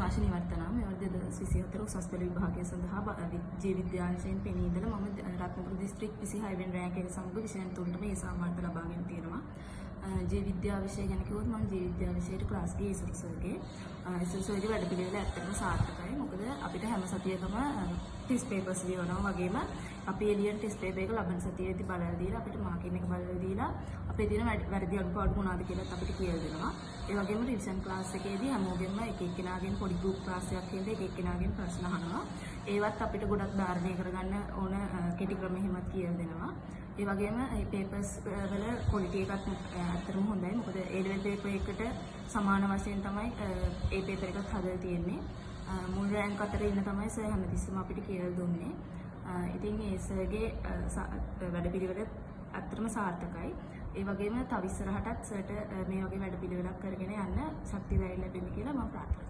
ආකාශ නිවර්තනම් මේ වර්ෂ 2024 උසස් පෙළ විභාගය සඳහා ජීව විද්‍යාංශයෙන් පෙනී ඉඳලා මම රත්නපුර දිස්ත්‍රික් 26 වෙනි රැංක් එක සමග විෂයන් තුනටම ඒ සම්මානත ලබාගෙන තියෙනවා. ජීව විද්‍යාව විෂය ගැන කිව්වොත් මම ජීව විද්‍යාව විෂයට ක්ලාස් ගියේ ඉසුරුසර්ගේ වැඩපිළිවෙල ඇත්තටම සාර්ථකයි. මොකද අපිට හැම සතියකම ටෙස්ට් පේපර්ස් ලියවනවා වගේම අපි එළියෙන් ටෙස්ට් පේපර් එක ලබන සතියේදී බලලා දීලා අපිට මාකින් එක බලලා දීලා අපේ තියෙන වැරදි අඩුපාඩු මොනවද කියලාත් අපිට කියලා දෙනවා. ඒ වගේම රිවිෂන් ක්ලාස් එකේදී හැමෝගෙම එක එක්කෙනාගෙන් පොඩි ගෲප් ක්ලාස් එකක් කියලා එක එක්කෙනාගෙන් ප්‍රශ්න අහනවා. ඒවත් අපිට ගොඩක් ධාරණය කරගන්න ඕන කෙටි ක්‍රම එහෙමත් කියලා දෙනවා. ඒ වගේම මේ පේපර්ස් වල ක්වොලිටි එකත් අතරම හොඳයි. මොකද A level පේපර් එකට සමාන වශයෙන් තමයි ඒ පේපර් එකත් හදලා තියෙන්නේ. මුල් රැංක් අතර ඉන්න තමයි සර් හැමතිස්සෙම අපිට කියලා දුන්නේ. ඉතින් ඒ සර්ගේ වැඩපිළිවෙල අත්‍තරම සාර්ථකයි. ඒ වගේම තව ඉස්සරහටත් සර්ට මේ වගේ වැඩපිළිවෙලක් කරගෙන යන්න ශක්තිය ලැබෙන්න කියලා මම ප්‍රාර්ථනා